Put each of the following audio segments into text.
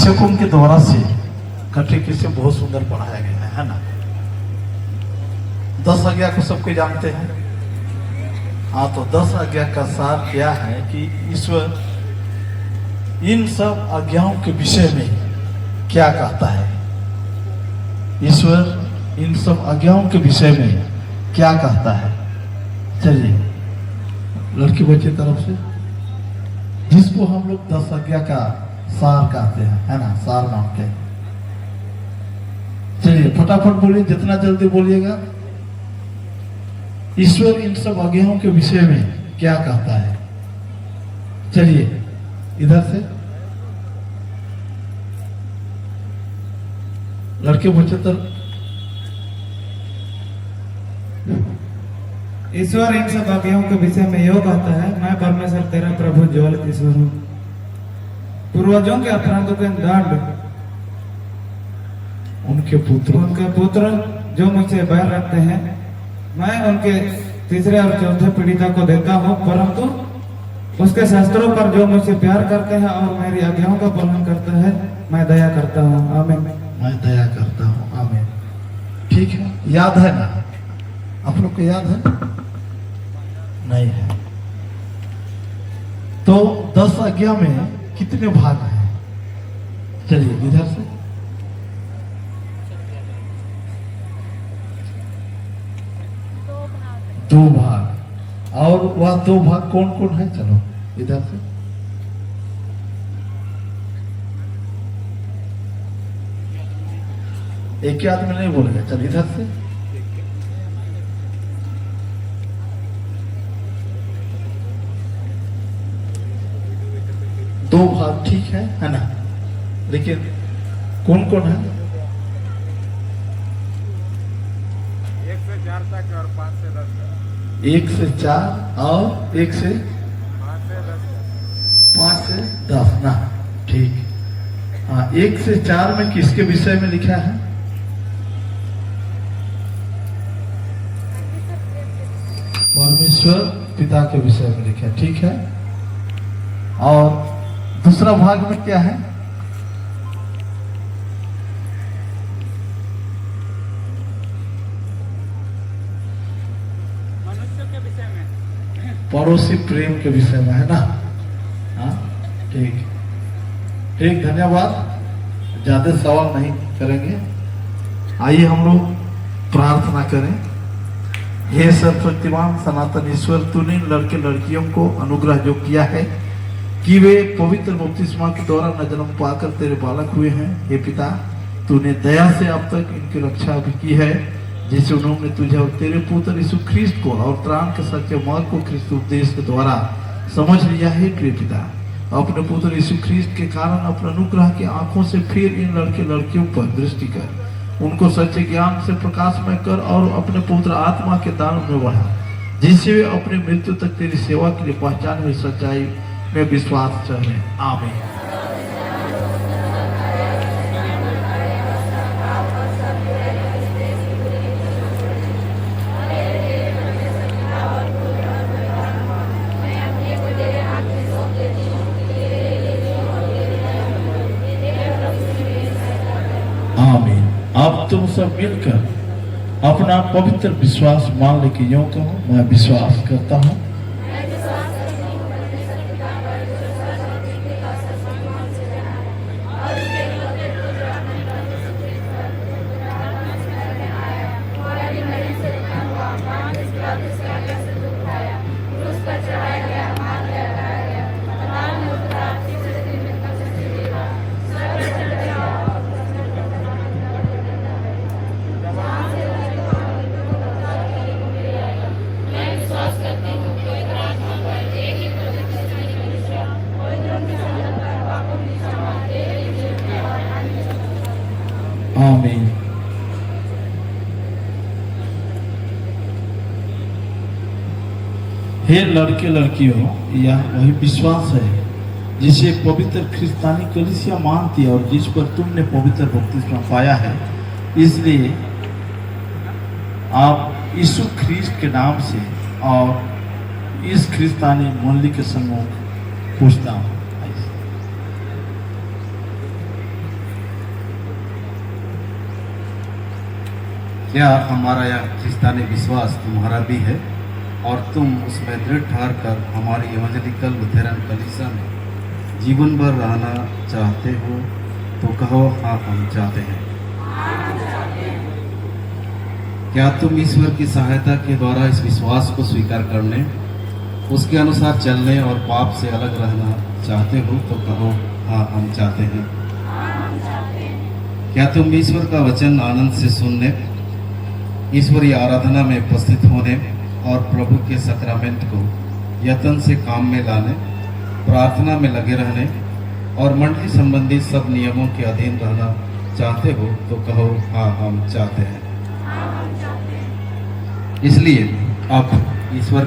शिक्षकों के द्वारा से कठिन से बहुत सुंदर पढ़ाया गया है ना। 10 आज्ञा को सबके जानते हैं। हाँ, तो 10 आज्ञा का सार क्या है कि ईश्वर इन सब आज्ञाओं के विषय में क्या कहता है। ईश्वर इन सब आज्ञाओं के विषय में क्या कहता है। चलिए, लड़की बच्चे तरफ से, जिसको हम लोग 10 आज्ञा का सार कहते हैं, है ना, सार मानते हैं। चलिए फटाफट बोलिए, जितना जल्दी बोलिएगा। ईश्वर इन सब आज्ञाओं के विषय में क्या कहता है। चलिए इधर से लड़के बच्चे तरफ। ईश्वर इन सब आज्ञाओं के विषय में योग आता है, मैं परमेश्वर तेरा प्रभु ज्वलित ईश्वर हूँ। पूर्वजों के अपराधों के दंड उनके पुत्र जो मुझसे बैर रखते हैं, मैं उनके तीसरे और चौथे पीढ़ी तक को देता हूँ, परंतु उसके शास्त्रों पर जो मुझसे प्यार करते हैं और मेरी आज्ञाओं का पालन करता है, मैं दया करता हूँ। आमीन। मैं दया करता हूँ। आमीन। ठीक है, याद है ना आप लोग को? याद है? नहीं है तो 10 आज्ञा में कितने भाग हैं? चलिए इधर से। दो भाग। और वह 2 भाग कौन कौन है? चलो इधर से। एक ही आदमी नहीं बोलेगा। चल इधर से। दो भाग ठीक है ना, लेकिन कौन कौन है? 1 से 4 तक और 5 से 10 तक। 1 से 4 और 1 से 5 से 10 ना। ठीक। हाँ, 1 से 4 में किसके विषय में लिखा है? परमेश्वर पिता के विषय में लिखा है। ठीक है। और दूसरा भाग में क्या है? मनुष्य के विषय में, पड़ोसी प्रेम के विषय में, है ना। हाँ ठीक ठीक, धन्यवाद। ज्यादा सवाल नहीं करेंगे। आइए हम लोग प्रार्थना करें। हे सर्वशक्तिमान सनातन ईश्वर, तूने लड़के लड़कियों को अनुग्रह जो किया है कि वे पवित्र बपतिस्मा के द्वारा न जन्म पाकर तेरे बालक हुए हैं, हे पिता, तूने दया से अब तक इनकी रक्षा भी की है, जिसे उन्होंने तुझे और तेरे पुत्र यीशु ख्रीस्त को और त्राण के सच्चे मार्ग को ख्रीस्त उपदेश के द्वारा समझ लिया है। प्रिय पिता, अपने पुत्र यीशु ख्रीस्त के कारण अपने अनुग्रह की आंखों से फिर इन लड़के लड़कियों पर दृष्टि कर, उनको सच्चे ज्ञान से प्रकाशमय कर और अपने पुत्र आत्मा के दान में बढ़ा, जिससे वे अपनी मृत्यु तक तेरी सेवा के लिए पहचान हुई सच्चाई में विश्वास करें। आमीन। आमीन। अब तुम सब मिलकर अपना पवित्र विश्वास मान ले कि यूं कहो, मैं विश्वास करता हूँ आमीन। हे लड़के लड़कियों, यह वही विश्वास है जिसे पवित्र ख्रिस्तानी कलीसिया मानती है और जिस पर तुमने पवित्र बपतिस्मा पाया है। इसलिए आप यीशु ख्रीस्त के नाम से और इस ख्रिस्तानी मंडली के सम्मुख पूछता हूँ। क्या हमारा यह क्रिस्तानी विश्वास तुम्हारा भी है और तुम उसमें दृढ़ ठहर कर हमारी इवेंजेलिकल लुथेरन कलीसिया में जीवन भर रहना चाहते हो? तो कहो हाँ, हम चाहते हैं। क्या तुम ईश्वर की सहायता के द्वारा इस विश्वास को स्वीकार करने, उसके अनुसार चलने और पाप से अलग रहना चाहते हो? तो कहो हाँ, हम चाहते हैं। क्या तुम ईश्वर का वचन आनंद से सुनने, ईश्वरीय आराधना में उपस्थित होने और प्रभु के सैक्रामेंट को यत्न से काम में लाने, प्रार्थना में लगे रहने और मंडली संबंधी सब नियमों के अधीन रहना चाहते हो? तो कहो हाँ, हम चाहते हैं। इसलिए अब ईश्वर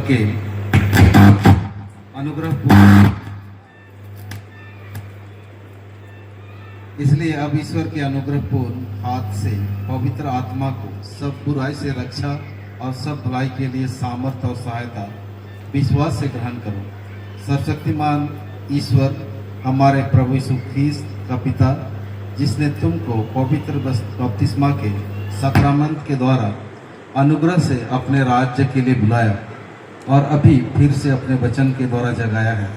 के अनुग्रहपूर्ण हाथ से पवित्र आत्मा को सब बुराई से रक्षा और सब भलाई के लिए सामर्थ और सहायता विश्वास से ग्रहण करो। सर्वशक्तिमान ईश्वर हमारे प्रभु यीशु ख्रीस्त का पिता, जिसने तुमको पवित्र बपतिस्मा के सक्रामेंट के द्वारा अनुग्रह से अपने राज्य के लिए बुलाया और अभी फिर से अपने वचन के द्वारा जगाया है,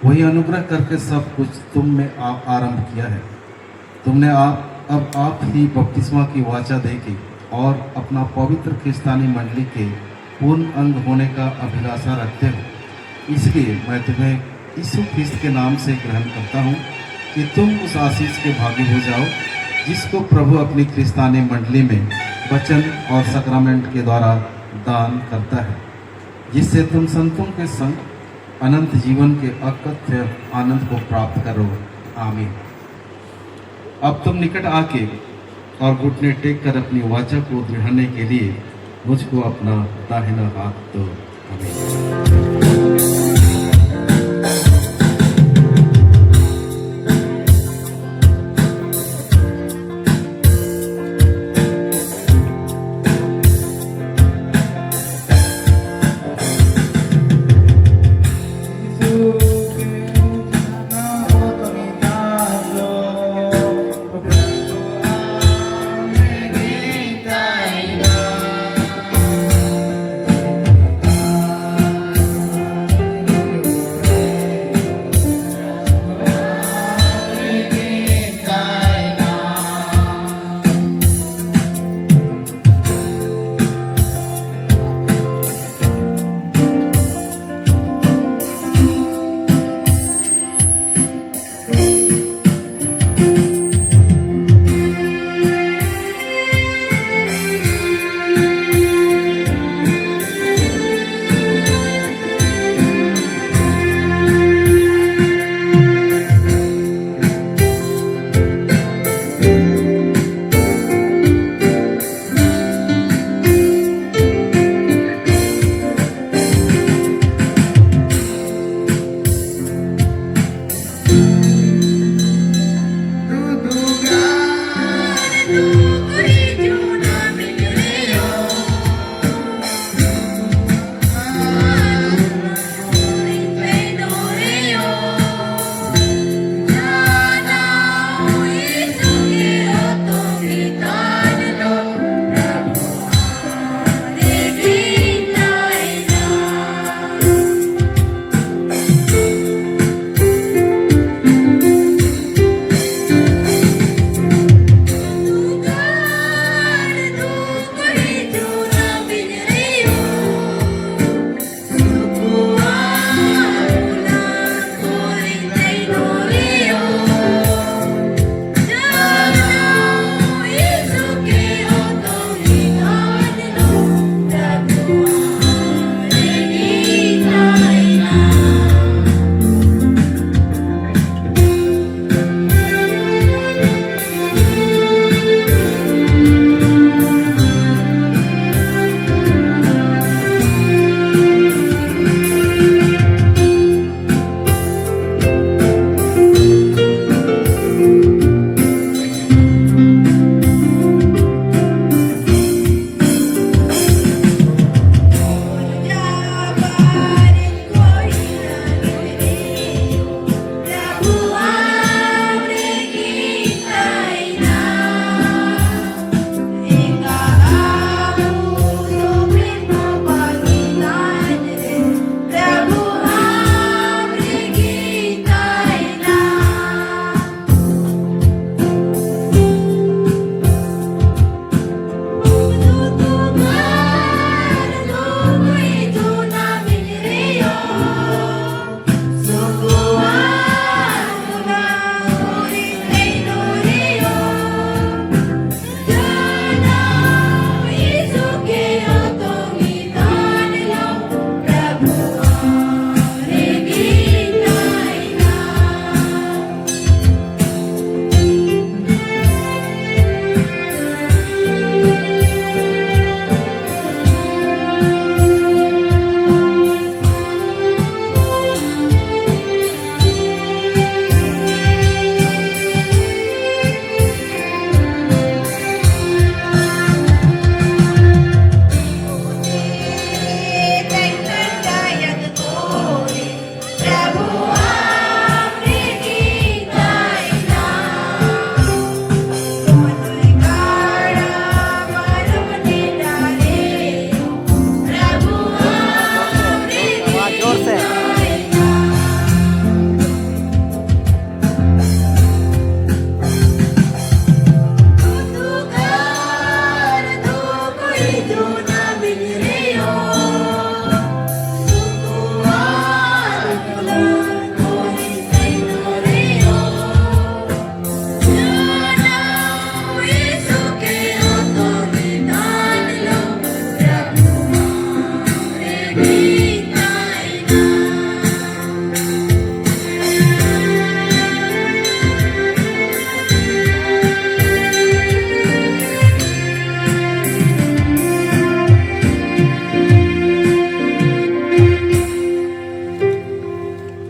वही अनुग्रह करके सब कुछ तुम में आरंभ किया है। तुमने अब आप ही बपतिस्मा की वाचा देके और अपना पवित्र क्रिस्तानी मंडली के पूर्ण अंग होने का अभिलाषा रखते हो। इसलिए मैं तुम्हें यीशु ख्रीस्त के नाम से ग्रहण करता हूँ कि तुम उस आशीष के भागी हो जाओ जिसको प्रभु अपनी क्रिस्तानी मंडली में वचन और सक्रामेंट के द्वारा दान करता है, जिससे तुम संतों के संग अनंत जीवन के अकथ्य आनंद को प्राप्त करो। आमीन। अब तुम निकट आके और घुटने टेक कर अपनी वाचा को दृढ़ाने के लिए मुझको अपना दाहिना हाथ दो। आमीन।